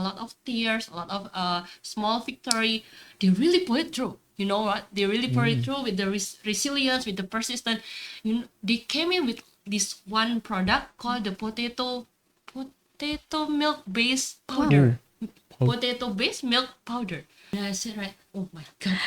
a lot of tears, a lot of small victory. They really put it through. You know what? They really put it through with the resilience, with the persistence. They came in with this one product called the potato milk based powder. Potato based milk powder. And I said, right, oh my god.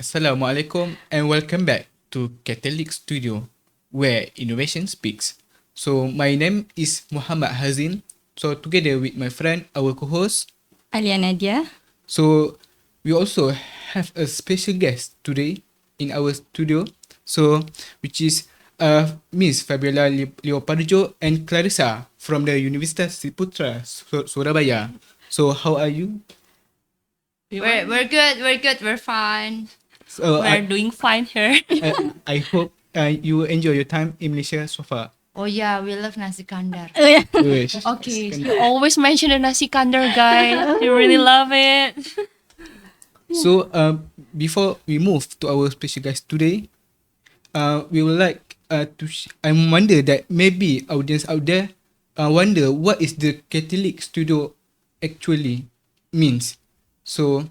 Assalamualaikum and welcome back to Cataliq Studio, where innovation speaks. So my name is Muhammad Hazin. So together with my friend, our co-host, Alia Nadia. so we also have a special guest today in our studio. So which is Miss Fabiola and Clarissa from the Universitas Ciputra, Surabaya. So how are you? We're good. We're fine. So We're doing fine here. I hope you enjoy your time in Malaysia so far. Oh yeah, we love nasi kandar. Wish. Okay, you always mention the nasi kandar guy. You really love it. So before we move to our special guest today, we would like I wonder that maybe audience out there wonder what is the Cataliq Studio actually means. So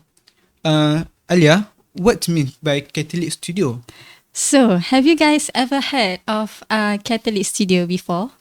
Alia, what means by Cataliq Studio? So, have you guys ever heard of Cataliq Studio before?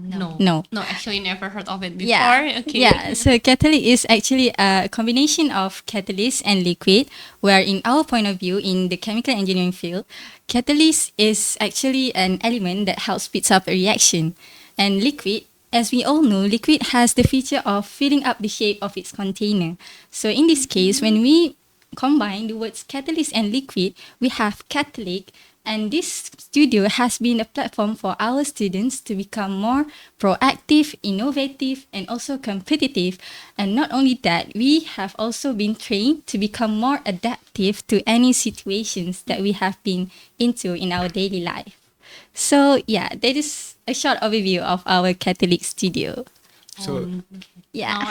No. No. No, actually never heard of it before. Yeah. Okay. Yeah. So Cataliq is actually a combination of catalyst and liquid, where in our point of view in the chemical engineering field, catalyst is actually an element that helps speeds up a reaction. And liquid, as we all know, liquid has the feature of filling up the shape of its container. So in this case, when we combine the words catalyst and liquid, we have Cataliq, and this studio has been a platform for our students to become more proactive, innovative, and also competitive. And not only that, we have also been trained to become more adaptive to any situations that we have been into in our daily life. So yeah, that is a short overview of our Cataliq studio. So Yeah. Now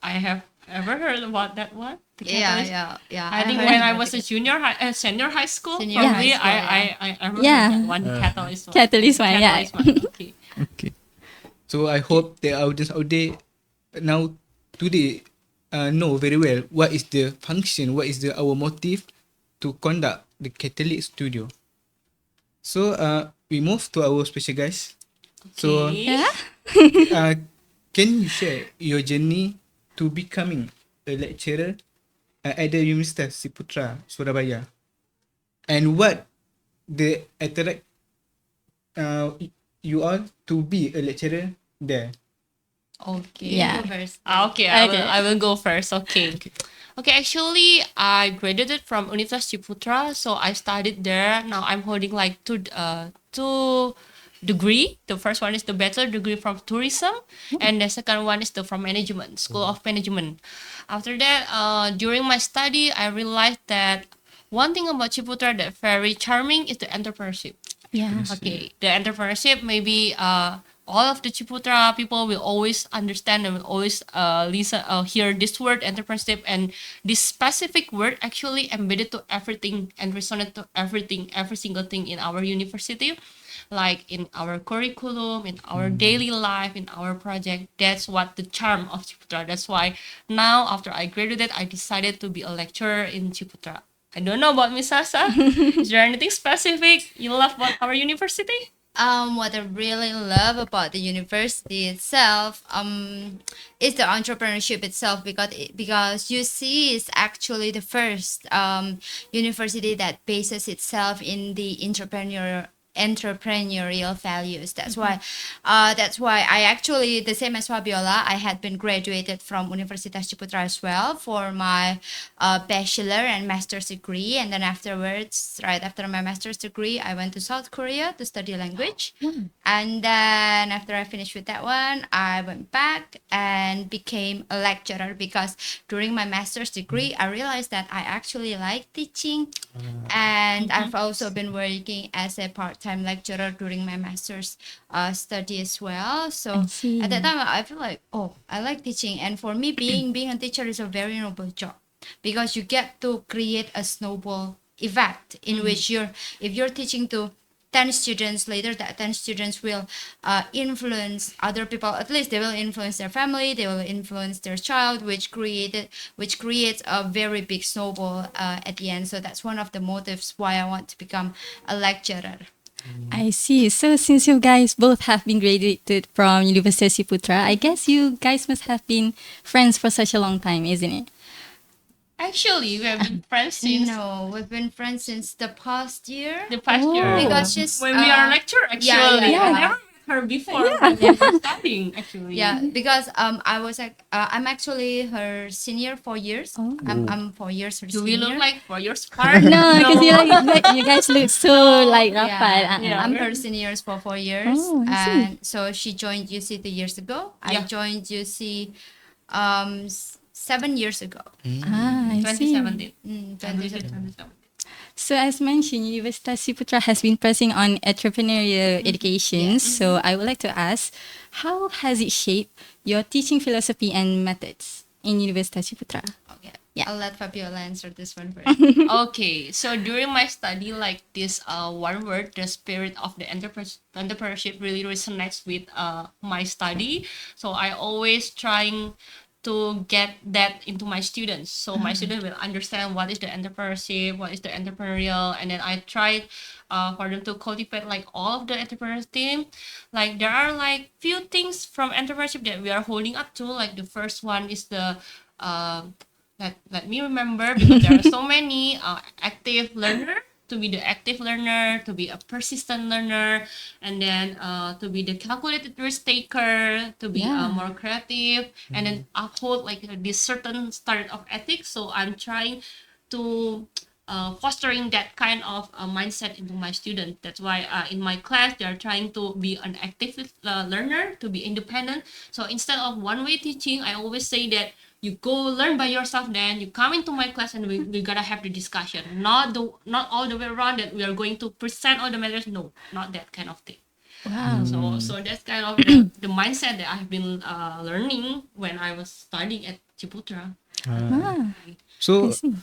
I have ever heard about that one. The Yeah, catalyst. yeah. I think heard when I about was a it. senior high school, Senior probably high school, I remember Yeah. that one catalyst one. Catalyst one, yeah. Catalyst one, okay. okay. So I hope the audience out there now today know very well what is the function, what is our motive to conduct the Cataliq Studio. So we move to our special guest. So Okay. Yeah. can you share your journey to becoming a lecturer at the Universitas Ciputra, Surabaya, and what the attract you are to be a lecturer there? Okay. Yeah. First. Okay, Okay. I will go first. Okay. Okay, actually, I graduated from Universitas Ciputra, so I studied there. Now I'm holding like two degree. The first one is the bachelor degree from tourism, and the second one is the from management, School of Management. After that, during my study, I realized that one thing about Ciputra that very charming is the entrepreneurship. Yeah. Okay, the entrepreneurship, maybe all of the Ciputra people will always understand and will always hear this word entrepreneurship, and this specific word actually embedded to everything and resonate to everything, every single thing in our university, like in our curriculum, in our daily life, in our project. That's what the charm of Ciputra. That's why now after I graduated, I decided to be a lecturer in Ciputra. I don't know about Miss Sasa. Is there anything specific you love about our university? What I really love about the university itself, is the entrepreneurship itself, because UC is actually the first university that bases itself in the entrepreneurial values. That's why I actually, the same as Fabiola, I had been graduated from Universitas Ciputra as well for my bachelor and master's degree, and then afterwards, right after my master's degree, I went to South Korea to study language. And then after I finished with that one, I went back and became a lecturer, because during my master's degree I realized that I actually like teaching And I've also been working as a part-time lecturer during my master's study as well. So I see. at that time, I feel like, oh, I like teaching, and for me, being a teacher is a very noble job because you get to create a snowball effect in which if you're teaching to 10 students, later that 10 students will influence other people. At least they will influence their family, they will influence their child, which creates a very big snowball at the end. So that's one of the motives why I want to become a lecturer. I see. So since you guys both have been graduated from Universitas Ciputra, I guess you guys must have been friends for such a long time, isn't it? Actually, we have been friends since No, we've been friends since the past year. the past Oh. year. Because she's when we are lecturer, actually. yeah. I never met her before when we were studying, actually. Yeah, because I'm actually her senior 4 years. Oh. I'm 4 years her Do senior. we look like 4 years apart? No, because you guys look so like rapat. Yeah. I'm her seniors for 4 years. Oh, I see. And so she joined UC 2 years ago. I Yeah. joined UC 7 years ago. I see. 2017. I believe 2017. it's 2017. So as mentioned, Universitas Ciputra has been pressing on entrepreneurial education. So I would like to ask, how has it shaped your teaching philosophy and methods in Universitas Ciputra? Okay. Yeah. I'll let Fabiola answer this one first. Okay, so during my study, like this one word, the spirit of the entrepreneurship really resonates with my study. So I always trying to get that into my students, so my students will understand what is the entrepreneurship, what is the entrepreneurial, and then I tried for them to cultivate like all of the entrepreneurs team. Like there are like few things from entrepreneurship that we are holding up to. Like the first one is the let me remember, because there are so many active learner, to be the active learner, to be a persistent learner, and then to be the calculated risk taker, to be Yeah. more creative, and then uphold like this certain standard of ethics. So I'm trying to fostering that kind of mindset into my students. That's why in my class they are trying to be an active learner, to be independent. So instead of one-way teaching, I always say that you go learn by yourself, then you come into my class and we gotta have the discussion. Not all the way around that we are going to present all the matters. No, not that kind of thing. Wow. So that's kind of the mindset that I've been learning when I was studying at Ciputra. Ah, So I see.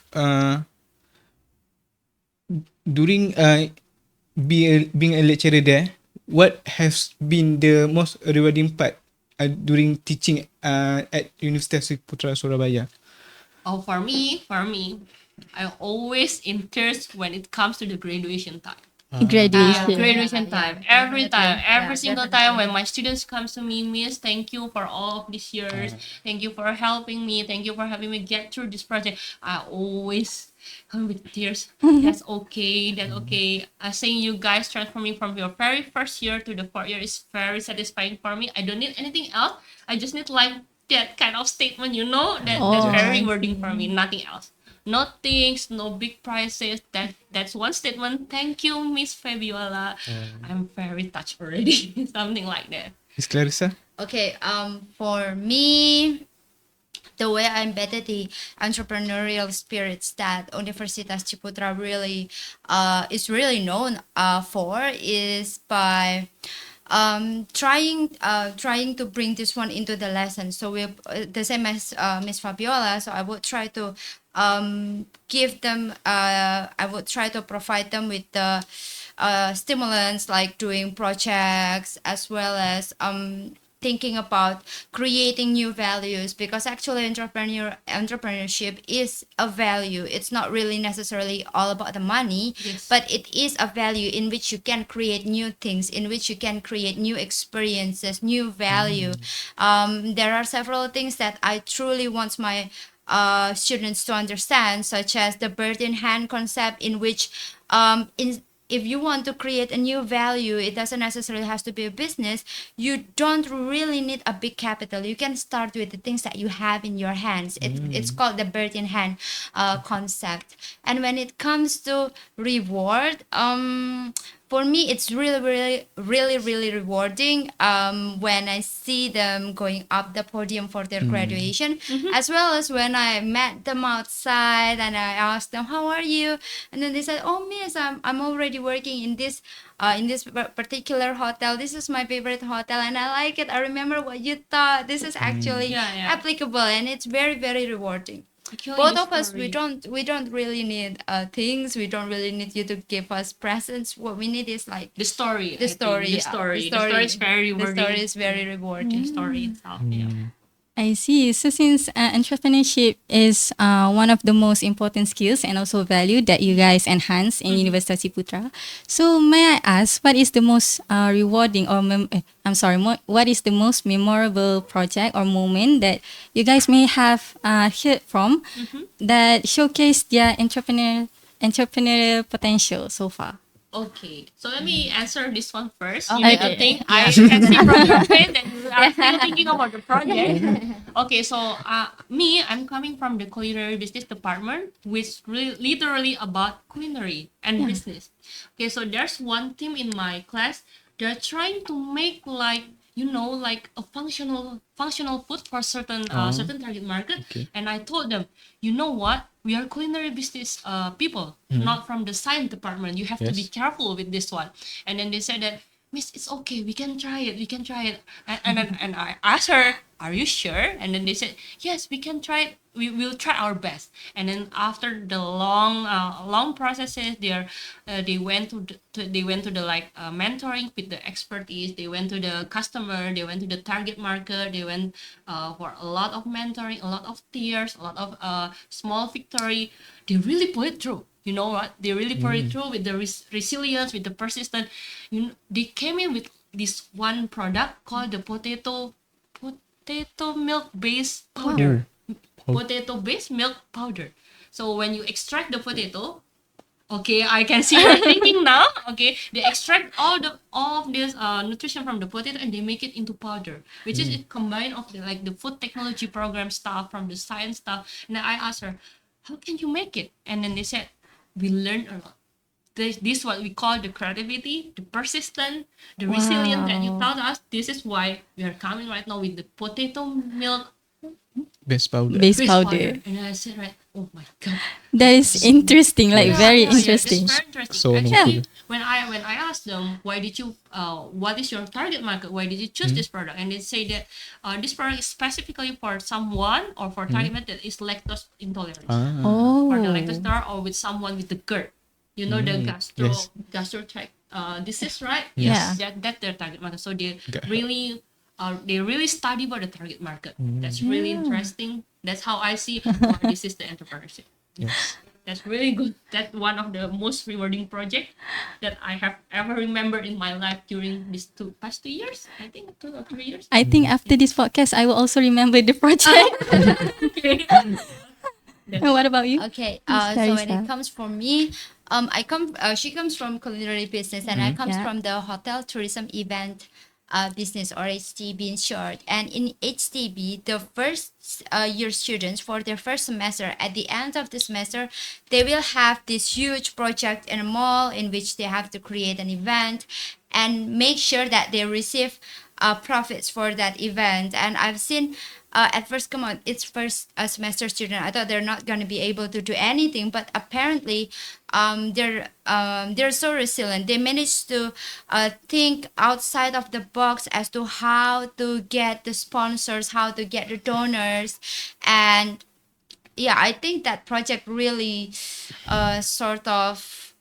during being a lecturer there, what has been the most rewarding part during teaching at Universitas Ciputra Surabaya? Oh, for me, I always interest when it comes to the graduation time. Graduation. Graduation Yeah, time. yeah, Every definitely. time, every Yeah, single definitely. time when my students comes to me, Miss, thank you for all of these years. Thank you for helping me. Thank you for helping me get through this project. I always come with tears. That's okay. That's okay. Seeing you guys transforming from your very first year to the fourth year is very satisfying for me. I don't need anything else. I just need like that kind of statement, that's Oh, very I rewarding for me. Nothing else. No things, no big prizes. That's one statement. Thank you, Miss Fabiola. I'm very touched already. Something like that. Miss Clarissa? Okay, for me, the way I embedded the entrepreneurial spirits that Universitas Ciputra really is really known for is by trying to bring this one into the lesson. So we the same as Miss Fabiola. So I would try to give them. I would try to provide them with the stimulants like doing projects as well as thinking about creating new values, because actually entrepreneurship is a value. It's not really necessarily all about the money, Yes. but it is a value in which you can create new things, in which you can create new experiences, new value. There are several things that I truly want my students to understand, such as the bird in hand concept, in which if you want to create a new value, it doesn't necessarily have to be a business. You don't really need a big capital. You can start with the things that you have in your hands. It's called the bird in hand concept. And when it comes to reward, for me, it's really rewarding when I see them going up the podium for their graduation, as well as when I met them outside and I asked them, "How are you?" And then they said, "Oh, Miss, I'm already working in this particular hotel. This is my favorite hotel, and I like it. I remember what you thought. This is actually applicable, and it's very rewarding." Actually, Both the of us, story- we don't really need things. We don't really need you to give us presents. What we need is like the story. the I think. story. The story. The story is very The rewarding. story is very rewarding. The story itself. Yeah. I see. So since entrepreneurship is one of the most important skills and also value that you guys enhance in Universitas Ciputra, so may I ask, what is the most rewarding or what is the most memorable project or moment that you guys may have heard from that showcased their entrepreneurial potential so far? Okay, so let me answer this one first. Okay. You need to think. I can see from your face that you are still thinking about the project. Okay, so I'm coming from the culinary business department, which really literally about culinary and business. Okay, so there's one team in my class. They're trying to make like like a functional food for certain certain target market. Okay. And I told them, you know what? We are culinary business people, not from the science department. You have to be Yes. careful with this one. And then they said that, Miss, it's okay. We can try it. We can try it. And I asked her, are you sure? And then they said, yes, we can try it. We will try our best. And then after the long processes, they went to the like mentoring with the expertise. They went to the customer. They went to the target market. They went for a lot of mentoring, a lot of tears, a lot of small victory. They really put it through. You know what? They really put it through with the resilience, with the persistence. They came in with this one product called the potato milk based powder. Potato based milk powder. So when you extract the potato, okay, I can see you're thinking now. Okay, they extract all of this nutrition from the potato and they make it into powder, which is it combined of the food technology program stuff from the science stuff. And then I asked her, how can you make it? And then they said, we learned a lot. This what we call the creativity, the persistence, the resilience that you taught us. This is why we are coming right now with the potato milk Best powder. Base based powder. And I said, right, oh my god. That is interesting, like very Yeah, interesting. it's very interesting. So Actually, wonderful. when I asked them, why did you what is your target market? Why did you choose this product? And they say that this product is specifically for someone or for target market that is lactose intolerant. Oh. For the lactose intolerant or with someone with the GERD. You know the Yes. gastro tract disease, right? Yes. That's their target market. So they Got it. really study about the target market. That's really interesting. That's how I see this is the entrepreneurship. Yes. That's really good. That's one of the most rewarding project that I have ever remembered in my life during these past 2 years. I think 2 or 3 years. I think after this podcast, I will also remember the project. Okay. And what about you? Okay, Miss so when Clarissa. it comes for me, she comes from culinary business, and I comes Yeah. from the hotel tourism event business, or HTB in short. And in HTB, the first year students for their first semester, at the end of the semester, they will have this huge project in a mall in which they have to create an event and make sure that they receive profits for that event. And I've seen at first, come on, it's first semester student. I thought they're not going to be able to do anything, but apparently they're so resilient. They managed to think outside of the box as to how to get the sponsors, how to get the donors. And yeah, I think that project really sort of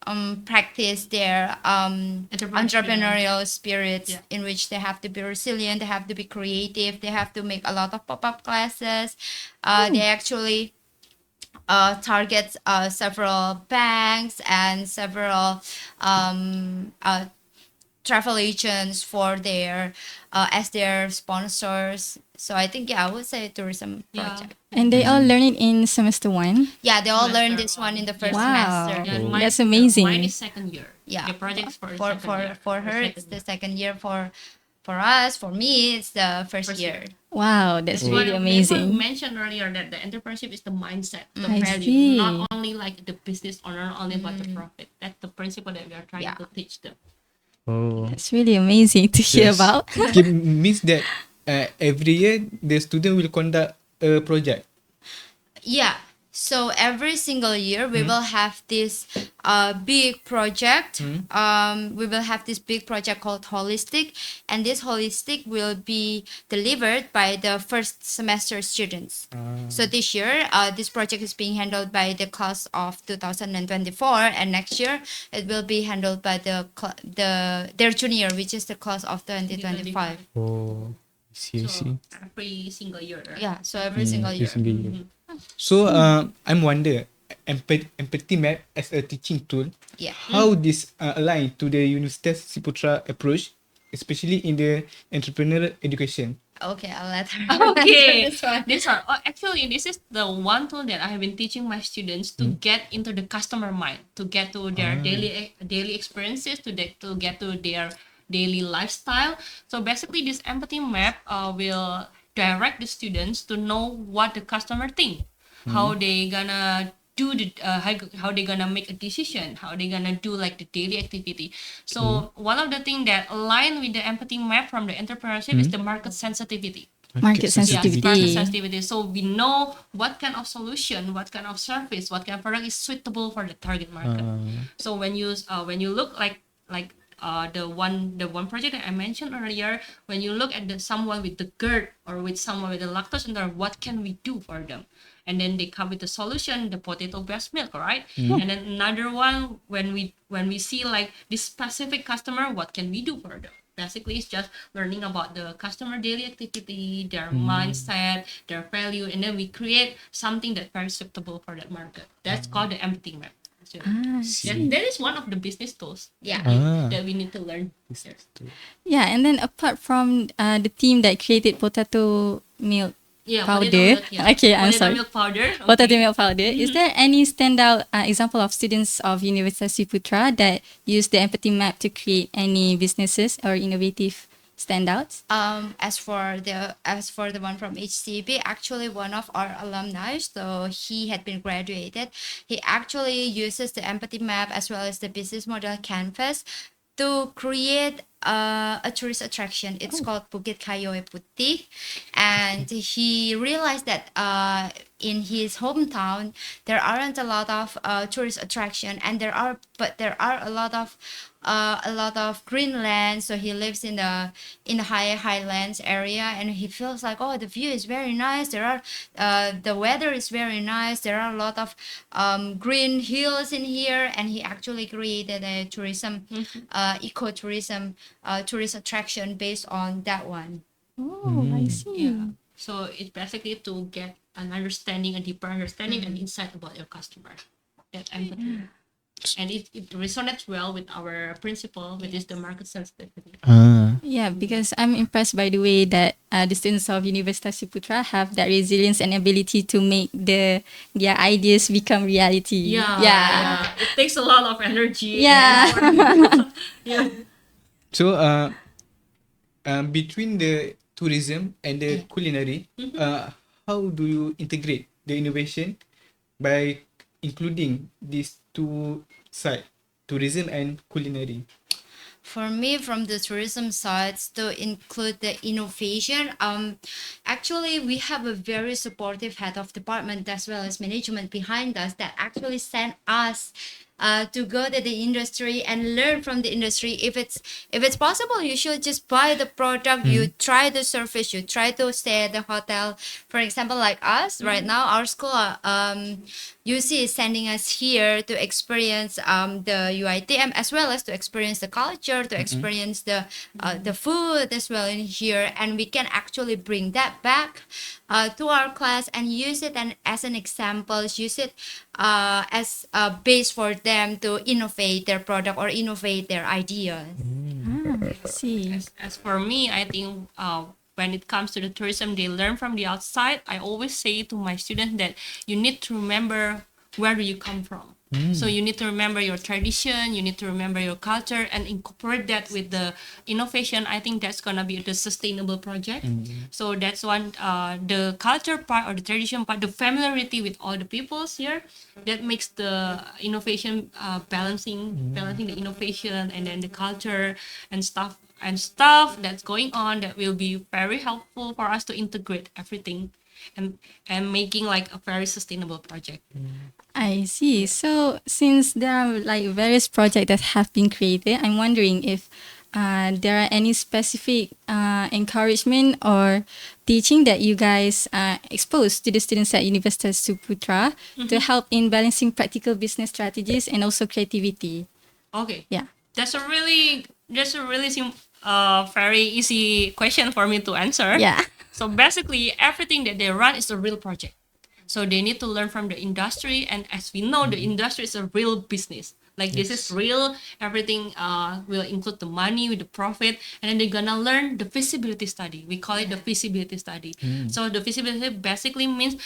practice their entrepreneurial spirit, Yeah. in which they have to be resilient, they have to be creative, they have to make a lot of pop-up classes. They actually target several banks and several travel agents for their as their sponsors. So I think, yeah, I would say tourism project. And they all learn it in semester 1. Yeah, they all learned Semester this one in the one. first Wow. semester. Yeah, Oh. That's amazing. Mine is second year. Yeah. The project's for for second year. for her Second it's the year. second year. For us, for me, it's the first First year. Wow, that's That's why really I amazing. mentioned earlier that the entrepreneurship is the mindset, the I value, see. not only like the business owner, not only about the profit. That's the principle that we are trying Yeah. to teach them. Oh. That's really amazing to hear Yes. about. Okay, means that every year the student will conduct a project. Yeah. So every single year we will have this big project. We will have this big project called Holistic, and this Holistic will be delivered by the first semester students. So this year, this project is being handled by the class of 2024, and next year it will be handled by their junior, which is the class of 2025. Oh, I see. So every single year, right? Yeah. So every single Every year. single year. So I'm wonder empathy map as a teaching tool. Yeah. How this align to the Universitas Ciputra approach, especially in the entrepreneurial education. Okay, I'll let her. Okay, answer this one. Actually, this is the one tool that I have been teaching my students to get into the customer mind, to get to their daily experiences, to get to their daily lifestyle. So basically, this empathy map will direct the students to know what the customer think, how they gonna do how they gonna make a decision, how they gonna do like the daily activity. So one of the thing that align with the empathy map from the entrepreneurship is the market sensitivity. Market Yes, market sensitivity. sensitivity. So we know what kind of solution, what kind of service, what kind of product is suitable for the target market. So when you look the one project that I mentioned earlier, when you look at someone with the GERD or with someone with the lactose intolerance, what can we do for them? And then they come with the solution, the potato breast milk, right? And then another one, when we see like this specific customer, what can we do for them? Basically, it's just learning about the customer daily activity, their mindset, their value, and then we create something that's very suitable for that market. That's called the empathy map. So that is one of the business tools that we need to learn. Yes. Yeah, and then apart from the team that created potato milk Yeah, powder. potato milk, yeah. Okay, I'm Potato sorry. milk powder. Potato milk powder. Is there any standout example of students of Universitas Ciputra that use the empathy map to create any businesses or innovative standouts? As for the one from HCB, actually one of our alumni, so he had been graduated. He actually uses the empathy map as well as the business model canvas to create a tourist attraction. It's called Bukit Kayoe Putih, and he realized that in his hometown there aren't a lot of tourist attraction, and there are a lot of greenland. So he lives in the highlands area, and he feels like, oh, the view is very nice. The weather is very nice. There are a lot of green hills in here, and he actually created a tourism, ecotourism, tourist attraction based on that one. Oh, I see. Yeah. So it's basically to get an understanding, a deeper understanding and insight about your customer. That empathy. And it resonates well with our principle, which is the market sensitivity. Yeah, because I'm impressed by the way that the students of Universitas Ciputra have that resilience and ability to make their ideas become reality. Yeah. It takes a lot of energy. Yeah. Yeah. So between the tourism and the culinary, how do you integrate the innovation by including these two sides, tourism and culinary? For me, from the tourism side, to include the innovation, actually we have a very supportive head of department as well as management behind us that actually sent us to go to the industry and learn from the industry. If it's possible, you should just buy the product. You try the service. You try to stay at the hotel. For example, like us right now, our school, UC is sending us here to experience the UITM as well as to experience the culture, to experience the food as well in here, and we can actually bring that back to our class and use it as an example, use it as a base for them to innovate their product or innovate their ideas. I see. As for me, I think when it comes to the tourism, they learn from the outside. I always say to my students that you need to remember where do you come from. So you need to remember your tradition, you need to remember your culture, and incorporate that with the innovation. I think that's gonna be the sustainable project. So that's one, the culture part or the tradition part, the familiarity with all the peoples here, that makes the innovation balancing the innovation and then the culture and stuff that's going on, that will be very helpful for us to integrate everything and making like a very sustainable project. I see. So since there are like various projects that have been created, I'm wondering if there are any specific encouragement or teaching that you guys expose to the students at Universitas Ciputra to help in balancing practical business strategies and also creativity. Okay. Yeah. That's a really very easy question for me to answer. Yeah. So basically, everything that they run is a real project. So they need to learn from the industry, and as we know, the industry is a real business. Like this is real. Everything will include the money with the profit, and then they're gonna learn the feasibility study. We call it the feasibility study. So the feasibility basically means,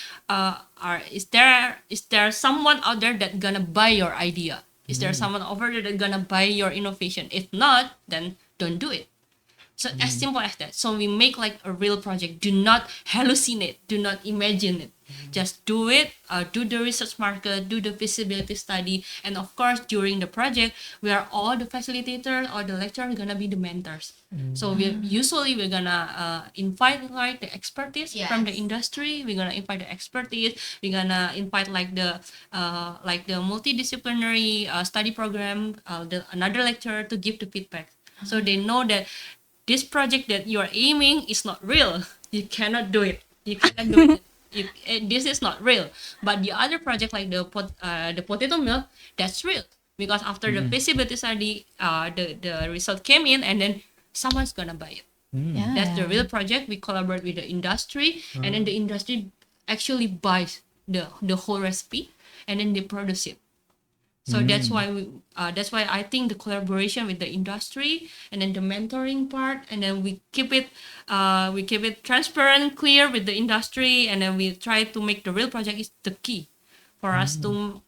is there someone out there that gonna buy your idea? Is there someone over there that gonna buy your innovation? If not, then don't do it. So as simple as that. So we make like a real project. Do not hallucinate. Do not imagine it. Just do it. Do the research market. Do the feasibility study. And of course, during the project, we are all the facilitators or the lecturer gonna be the mentors. So we're gonna invite like the expertise from the industry. We're gonna invite the expertise. We're gonna invite like the multidisciplinary study program. Another lecturer to give the feedback. So they know that this project that you are aiming is not real. You cannot do it. You cannot do it. This is not real. But the other project like the potato milk, that's real. Because after the feasibility study, the result came in, and then someone's gonna buy it. Yeah. That's the real project. We collaborate with the industry, and then the industry actually buys the whole recipe, and then they produce it. So that's why I think the collaboration with the industry, and then the mentoring part, and then we keep it transparent, clear with the industry, and then we try to make the real project is the key for us to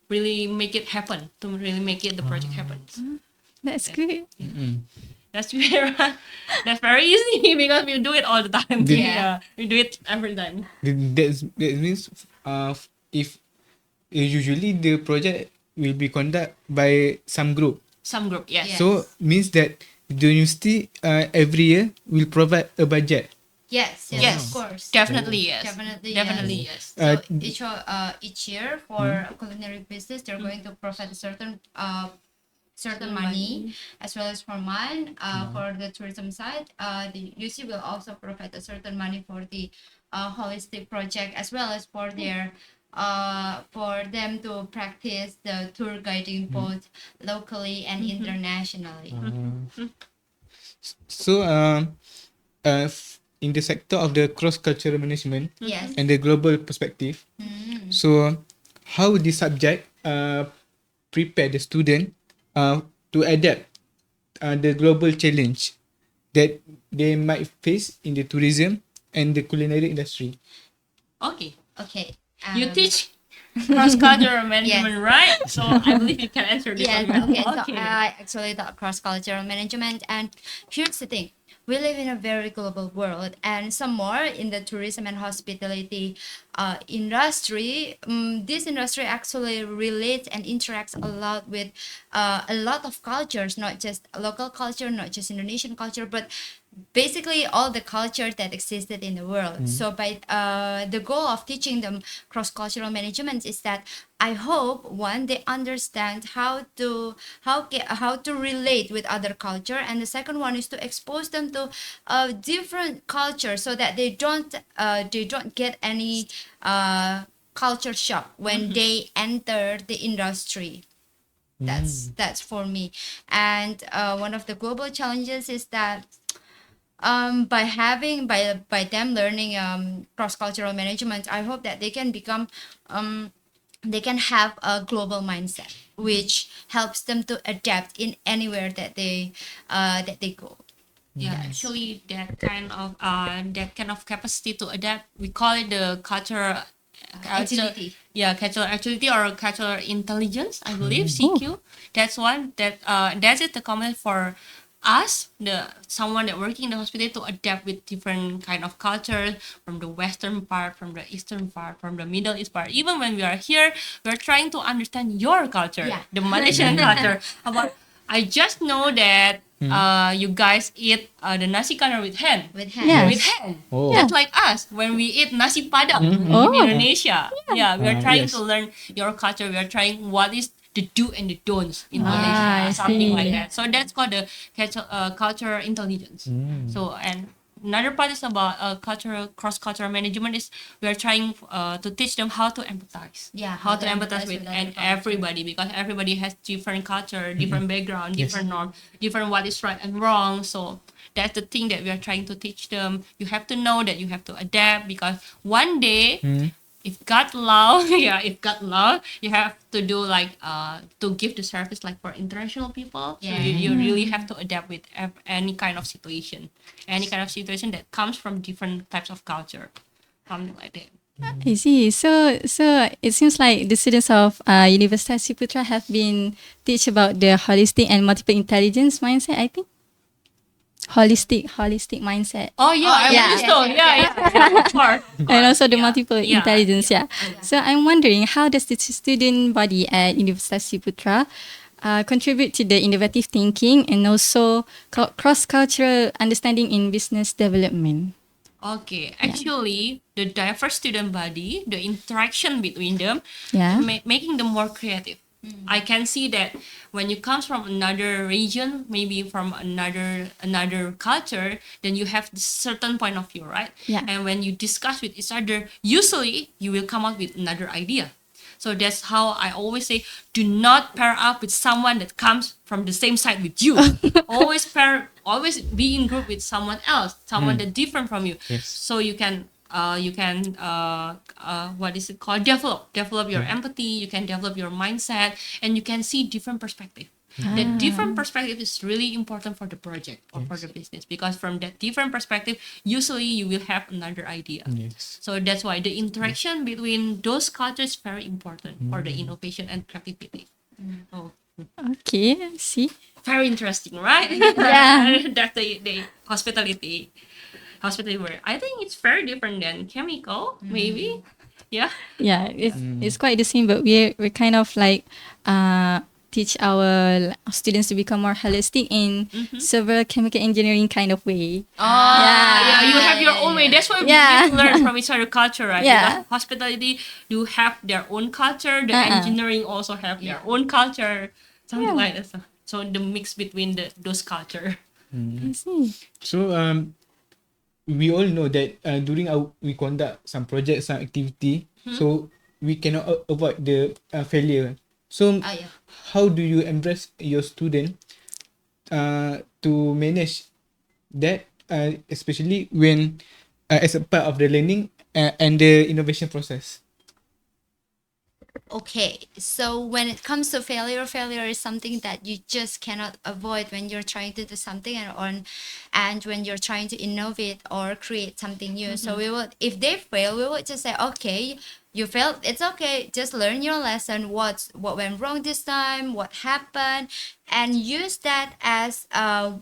really make it happen, to really make it the project happen. That's great. That's very easy because we do it all the time. We do it every time. That means if usually the project will be conducted by some group. Some group, yes. So means that the university every year will provide a budget. Yes, Yes. of course. Definitely yes. Definitely Yes. So each year for culinary business, they're going to provide a certain money, as well as for mine. For the tourism side, the UC will also provide a certain money for the holistic project, as well as for their for them to practice the tour guiding both locally and internationally. So in the sector of the cross-cultural management Yes. and the global perspective, so how would this subject prepare the student to adapt the global challenge that they might face in the tourism and the culinary industry? Okay. Okay. You teach cross-cultural management, right? So I believe you can answer this Yes, one. okay. So I actually taught cross-cultural management, and here's the thing. We live in a very global world, and some more in the tourism and hospitality industry. This industry actually relates and interacts a lot with a lot of cultures, not just local culture, not just Indonesian culture, but basically all the culture that existed in the world. So by the goal of teaching them cross-cultural management is that I hope one, they understand how to relate with other culture, and the second one is to expose them to different cultures so that they don't get any culture shock when they enter the industry. That's for me. And one of the global challenges is that by them learning cross-cultural management, I hope that they can become they can have a global mindset, which helps them to adapt in anywhere that they go. Yeah, actually, that kind of capacity to adapt, we call it the cultural Agility. Yeah, cultural agility or cultural intelligence, I believe, CQ. That's one that's it the common for us, the someone that working in the hospital, to adapt with different kind of cultures, from the western part, from the eastern part, from the middle east part. Even when we are here, we're trying to understand your culture, Yeah. the Malaysian culture. About I just know that you guys eat the nasi kandar with hen. With hand. Yeah. With hen. Oh. Just like us when we eat nasi padang in Oh. Indonesia. Yeah, we are trying Yes. to learn your culture. We are trying what is the do and the don'ts in Ah, Malaysia, I something like see. that. So that's called the cultural intelligence. So and another part is about cultural cross-cultural management is we are trying to teach them how to empathize. Yeah, how to empathize with other and cultures. everybody, because everybody has different culture, different background, different norm, different what is right and wrong. So that's the thing that we are trying to teach them. You have to know that you have to adapt, because one day if God allow, if God allow, you have to do like to give the service like for international people. Yeah. So you really have to adapt with any kind of situation, that comes from different types of culture, something like that. I see. So it seems like the students of Universitas Ciputra have been teach about the holistic and multiple intelligence mindset, I think. Holistic mindset. Oh yeah, I yeah. believe so. Yeah, of course. And also the Yeah. multiple Yeah. intelligence, yeah. So I'm wondering, how does the student body at Universitas Ciputra contribute to the innovative thinking and also cross-cultural understanding in business development? Okay, actually, the diverse student body, the interaction between them, Yeah. making them more creative. I can see that when you come from another region, maybe from another culture, then you have this certain point of view, right? Yeah. And when you discuss with each other, usually you will come up with another idea. So that's how I always say, do not pair up with someone that comes from the same side with you. always be in group with someone else, someone that different from you. Yes. So you can what is it called, develop your empathy, you can develop your mindset, and you can see different perspective. That different perspective is really important for the project or for the business, because from that different perspective, usually you will have another idea. Yes. So that's why the interaction between those cultures is very important for the innovation and creativity. Oh, Okay, I see. very interesting, right? Yeah. That's the hospitality word. I think it's very different than chemical, maybe. Yeah. Yeah, it's quite the same, but we're kind of like teach our students to become more holistic in several chemical engineering kind of way. Yeah, you have your own way. That's why we Yeah. need to learn from each other culture, right? Yeah. Because hospitality do have their own culture. The Uh-uh. engineering also have their own culture, something like that. So the mix between those culture. I see. So we all know that during we conduct some projects, some activity, so we cannot avoid the failure. So Yeah. how do you embrace your student to manage that, especially when as a part of the learning and the innovation process? Okay, so when it comes to failure is something that you just cannot avoid when you're trying to do something and when you're trying to innovate or create something new. So we would, if they fail, we would just say, okay, you failed, it's okay, just learn your lesson, what went wrong this time, what happened, and use that as a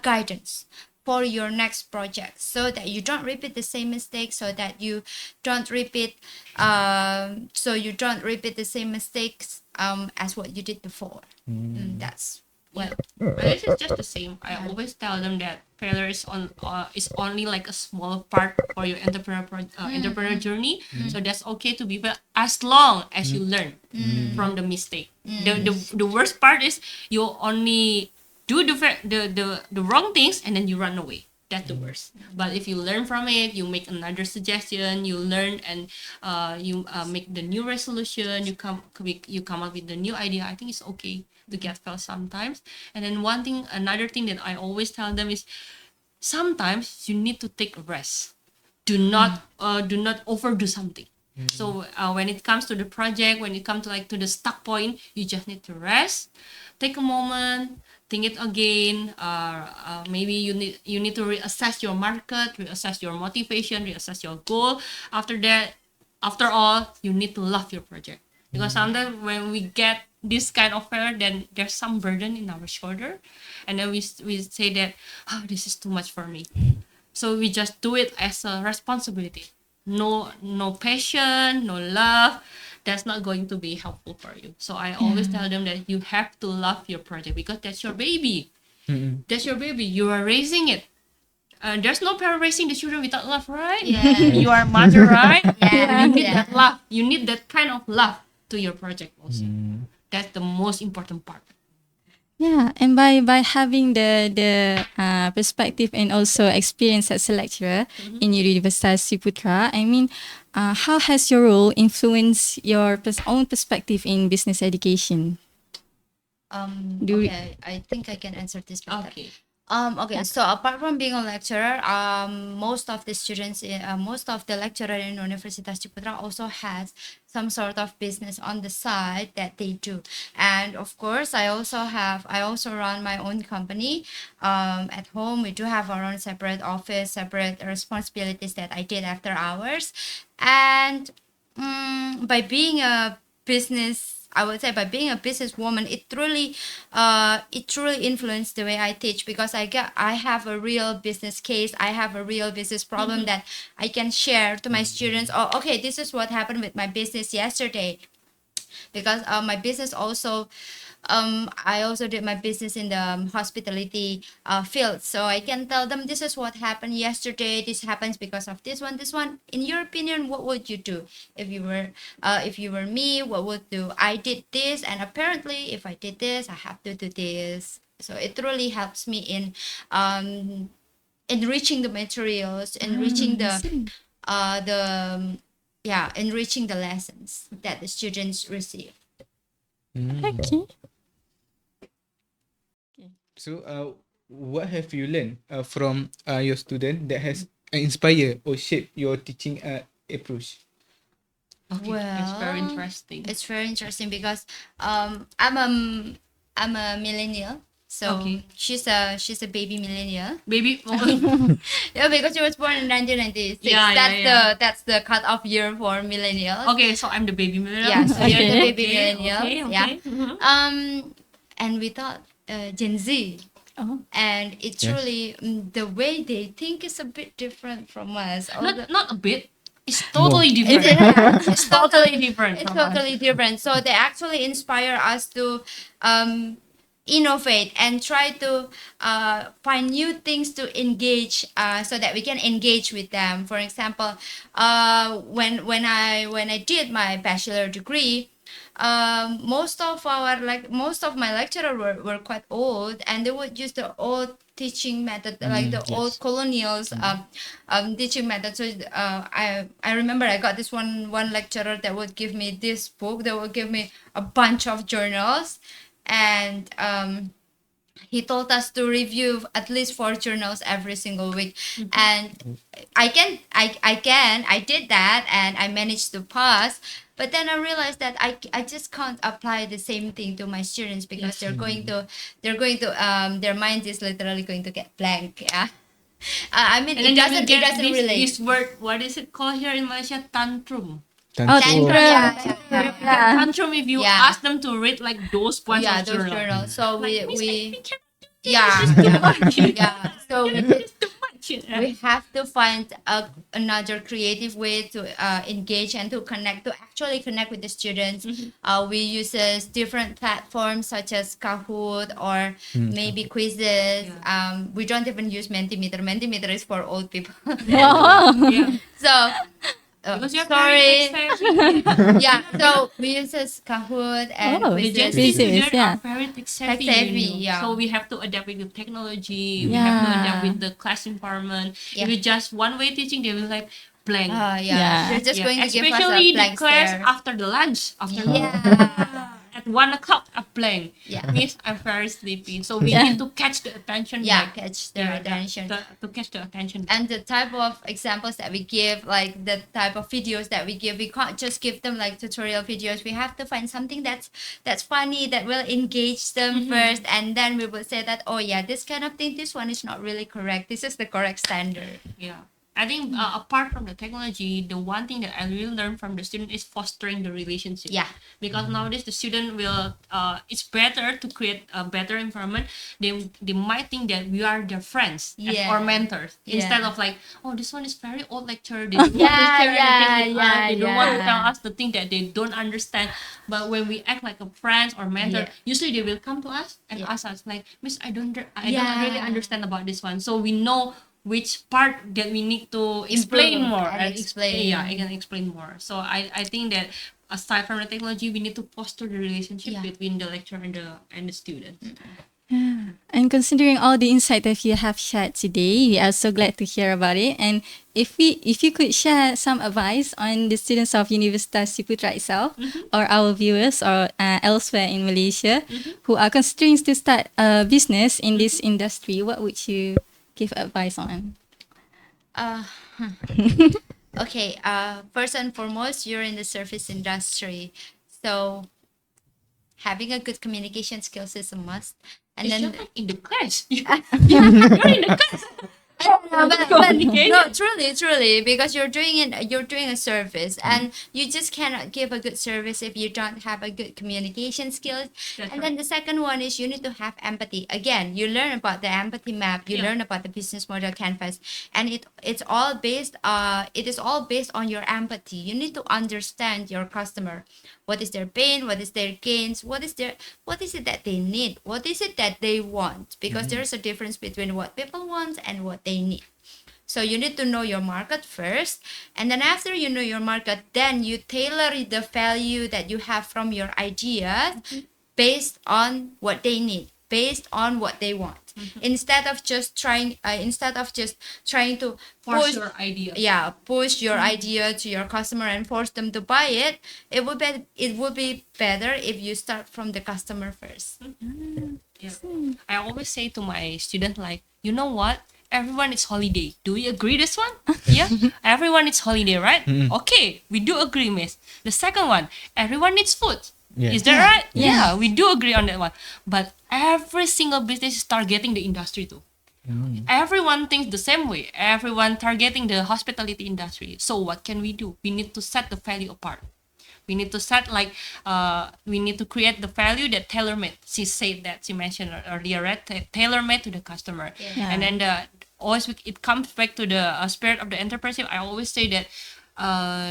guidance for your next project, so that you don't repeat the same mistake, so that you don't repeat the same mistakes as what you did before. That's Well, this is just the same. I always tell them that failure is only like a small part for your entrepreneur journey. So that's okay to be fail as long as you learn from the mistake. The worst part is you only do the wrong things and then you run away. That's the worst. But if you learn from it, you make another suggestion, you learn, and you make the new resolution, you come up with the new idea. I think it's okay to get fail sometimes. And then another thing that I always tell them is, sometimes you need to take a rest. Do not overdo something. So when it comes to the project, when it comes to the stuck point, you just need to rest, take a moment, think it again. Maybe you need to reassess your market, reassess your motivation, reassess your goal. After that, after all, you need to love your project, because sometimes when we get this kind of failure, then there's some burden in our shoulder, and then we say that, oh, this is too much for me. So we just do it as a responsibility. No passion, no love. That's not going to be helpful for you. So I always tell them that you have to love your project, because that's your baby. That's your baby. You are raising it. There's no parent raising the children without love, right? Yeah. You are a mother, right? Yeah. You need Yeah. that love. You need that kind of love to your project also. That's the most important part. Yeah, and by having the perspective and also experience as a lecturer in Universitas Ciputra, I mean, how has your role influenced your own perspective in business education? Do- Okay, I think I can answer this better. Okay. Okay, so apart from being a lecturer, most of the students, most of the lecturer in Universitas Ciputra also has some sort of business on the side that they do. And of course, I also run my own company. At home, we do have our own separate office, separate responsibilities that I did after hours. And by being a business, I would say by being a businesswoman, it truly influenced the way I teach, because I have a real business case. I have a real business problem that I can share to my students. Oh, okay, this is what happened with my business yesterday, because my business also, I also did my business in the hospitality field, so I can tell them this is what happened yesterday. This happens because of this one. This one. In your opinion, what would you do if you were me? What would do? I did this, and apparently, if I did this, I have to do this. So it really helps me in enriching the materials, enriching enriching the lessons that the students receive. Okay. So, what have you learned from your student that has inspired or shaped your teaching approach? Okay. It's very Well, interesting. It's very interesting because I'm a millennial. So Okay. she's a baby millennial. Baby. Yeah, because she was born in 1996. That's the cutoff year for millennials. Okay, so I'm the baby millennial. Yeah, so you're the Okay. baby millennial. Okay. Yeah. Mhm. And we thought Gen Z. Oh. And it truly, the way they think is a bit different from us. Not a bit. It's totally different. It's totally different. It's from us. totally different. So they actually inspire us to innovate and try to find new things to engage, so that we can engage with them. For example, when I did my bachelor degree, most of my lecturers were quite old, and they would use the old teaching method, like the old colonials teaching method. So I remember I got this one lecturer that would give me this book, that would give me a bunch of journals, and he told us to review at least 4 journals every single week. And I did that, and I managed to pass. But then I realized that I just can't apply the same thing to my students, because they're going to their mind is literally going to get blank. Yeah. I mean, And it then you doesn't get relate. this word. What is it called here in Malaysia? Tantrum. Tantrum, yeah. Tantrum if you Yeah. ask them to read like those bunch Yeah, of those journals. journals. So Like, "Miss, we I cannot do this. yeah, This is too yeah, much." yeah. So This is too much. we have to find another creative way to engage and to actually connect with the students. We use different platforms such as Kahoot or maybe quizzes. We don't even use Mentimeter. Mentimeter is for old people. Yeah. So Because you're sorry. very tech-savvy. Yeah, so we use Kahoot and Oh, The Gen quizzes. Z Quizzes, students yeah. are very tech-savvy, Tech-savy, you know. yeah. So we have to adapt with the technology. We have to Yeah. adapt with the class environment. Yeah. If it's just one way teaching, they will like blank. Yeah. Yeah. They're just Yeah, going to give us especially a blank the class stare. after the lunch, after Yeah. at 1 o'clock, a blank. Yeah. Means I'm very sleepy. So we Yeah. need to catch the attention. Yeah, back. catch their Yeah, attention. to catch the attention. And the type of examples that we give, like the type of videos that we give, we can't just give them like tutorial videos. We have to find something that's funny, that will engage them first, and then we will say that, oh yeah, this kind of thing, this one is not really correct, this is the correct standard. Yeah. I think apart from the technology, the one thing that I really learned from the student is fostering the relationship. Yeah. Because nowadays the student will, it's better to create a better environment. They might think that we are their friends Yeah. or mentors instead Yeah. of like, oh, this one is very old lecturer. They don't want to Yeah, share anything with us. yeah, They don't want to yeah. tell us the thing that they don't understand. But when we act like a friend or mentor, Yeah. usually they will come to us and Yeah. ask us like, Miss, I don't Yeah. really understand about this one. So we know which part that we need to explain Improve more and explain. yeah, I can explain more. So I think that aside from the technology, we need to foster the relationship Yeah. between the lecturer and the student. And considering all the insight that you have shared today, we are so glad to hear about it. And if you could share some advice on the students of Universitas Ciputra itself, or our viewers, or elsewhere in Malaysia, who are considering to start a business in this industry, what would you give advice on? Okay. First and foremost, you're in the service industry, so having a good communication skills is a must. And It's then just like in the class. You're in the class. no, truly, because you're doing a service, and you just cannot give a good service if you don't have a good communication skills. That's And then the second one is you need to have empathy. Again, you learn about the empathy map, you Yeah. learn about the business model canvas, and it is all based on your empathy. You need to understand your customer. What is their pain? What is their gains? What is it that they need? What is it that they want? Because there's a difference between what people want and what they need. So you need to know your market first, and then after you know your market, then you tailor the value that you have from your ideas based on what they need, based on what they want. Instead of just trying to Force push your idea. push your idea to your customer and force them to buy it. It would be better if you start from the customer first. Yeah. I always say to my student like, you know what? Everyone is holiday. Do we agree this one? Yeah. Everyone is holiday, right? Okay, we do agree, miss. The second one, everyone needs food. Yeah. Is that right? Yeah, we do agree on that one. But every single business is targeting the industry too. Everyone thinks the same way. Everyone targeting the hospitality industry. So what can we do? We need to set the value apart. We need to set we need to create the value that tailor-made. She mentioned earlier, right? Tailor-made to the customer. Yeah. And then always it comes back to the spirit of the entrepreneurship. I always say that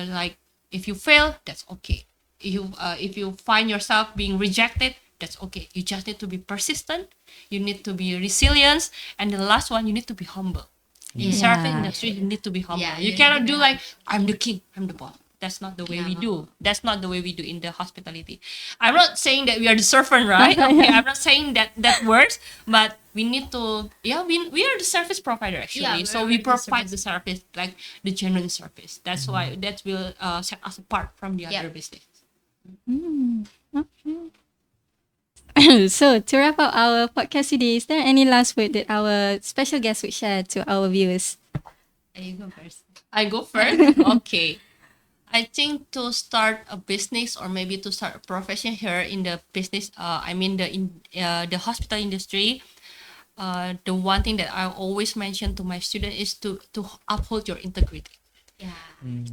like if you fail, that's okay. If you find yourself being rejected, that's okay. You just need to be persistent. You need to be resilient, and the last one, you need to be humble. In service industry, you need to be humble. Yeah, you you cannot need to do be like I'm the king, I'm the boss. That's not the way we do. That's not the way we do in the hospitality. I'm not saying that we are the servant, right? Okay, I'm not saying that works, but we need to. Yeah, we are the service provider actually. Yeah, So we're we the provide the service like the genuine service. That's why that will set us apart from the Yeah. other business. So to wrap up our podcast today, is there any last word that our special guest would share to our viewers? You go first. I go first. Okay. I think to start a business or maybe to start a profession here in the business, the hospital industry, the one thing that I always mention to my student is to uphold your integrity. Yeah.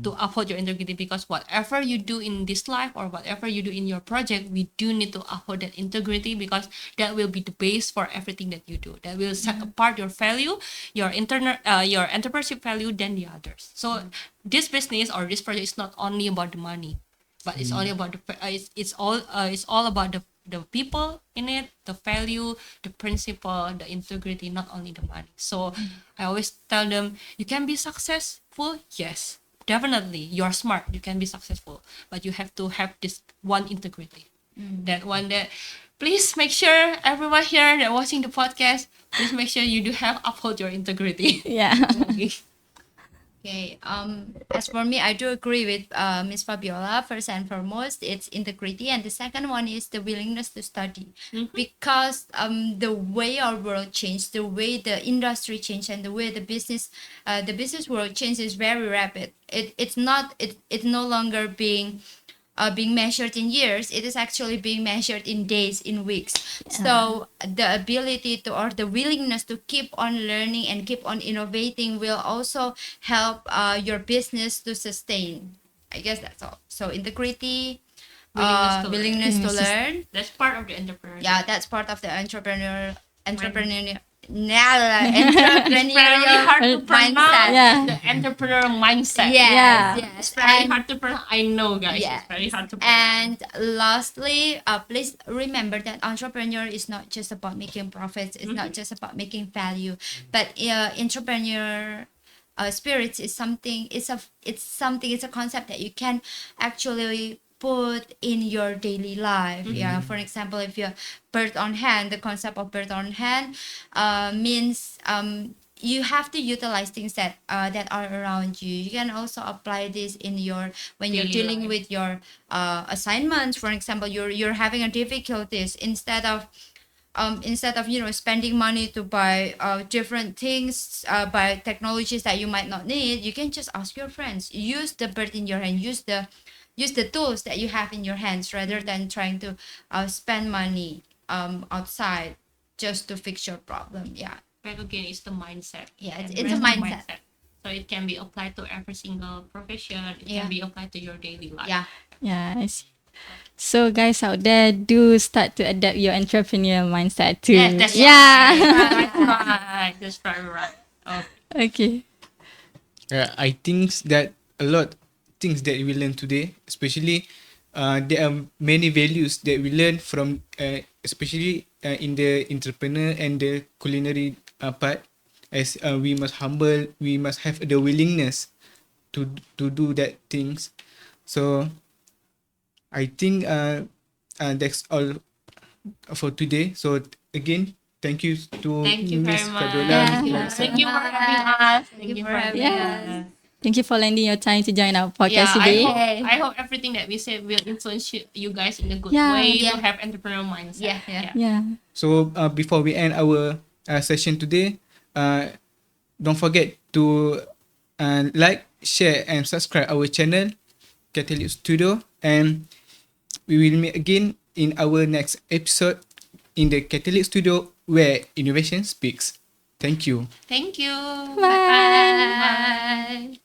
To uphold your integrity, because whatever you do in this life or whatever you do in your project, we do need to uphold that integrity, because that will be the base for everything that you do. That will set apart your value, your your entrepreneurship value than the others. So this business or this project is not only about the money, but it's only about it's all about the people in it, the value, the principle, the integrity, not only the money. So I always tell them, you can be successful, yes, definitely. You're smart, you can be successful, but you have to have this one integrity. That one that, please make sure everyone here that watching the podcast, please make sure you do have uphold your integrity. Yeah. Okay. As for me, I do agree with Miss Fabiola. First and foremost, it's integrity, and the second one is the willingness to study. Because the way our world changed, the way the industry changed, and the way the business world changed is very rapid. It's no longer being being measured in years. It is actually being measured in days, in weeks. So the ability to, or the willingness to keep on learning and keep on innovating will also help your business to sustain. I guess that's all. So integrity, willingness to learn. That's part of the entrepreneurship. Yeah, that's part of the entrepreneurial Very entrepreneurial hard to pronounce. mindset. Yeah. The entrepreneurial mindset. Yes, Yeah. yes. It's very And- hard to pronounce. I know, guys. Yes. It's very hard to pronounce. And lastly, please remember that entrepreneur is not just about making profits. It's not just about making value, but entrepreneur spirits is something. It's a concept that you can actually put in your daily life. Yeah, for example, if you're bird on hand, the concept of bird on hand means you have to utilize things that are around you. You can also apply this in your, when you're Daily dealing life. with your assignments. For example, you're having a difficulties, instead of spending money to buy different things, buy technologies that you might not need, you can just ask your friends. Use the bird in your hand. Use the tools that you have in your hands, rather than trying to spend money outside just to fix your problem. Yeah. But again, it's the mindset. Yeah, And it's a the mindset. So it can be applied to every single profession. It Yeah. can be applied to your daily life. Yeah. Yeah, I see. So guys out there, do start to adapt your entrepreneurial mindset too. Yes, that's yeah. right. That's very right. Okay. Okay. I think that a lot things that we learn today, especially there are many values that we learn from, especially in the entrepreneur and the culinary part. As we must humble, we must have the willingness to do that things. So I think that's all for today. So again, thank you to Thank you Miss very much. Fabiola, Yeah. Miss Clarissa. Thank you for having us. Thank you for having Yeah. us. Thank you for lending your time to join our podcast Yeah, today. I hope everything that we said will influence you guys in a good Yeah. way Yeah. to have entrepreneurial mindset. Yeah. Yeah. So before we end our session today, don't forget to like, share, and subscribe our channel, Cataliq Studio, and we will meet again in our next episode in the Cataliq Studio, where innovation speaks. Thank you. Thank you. Bye.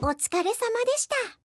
お疲れ様でした。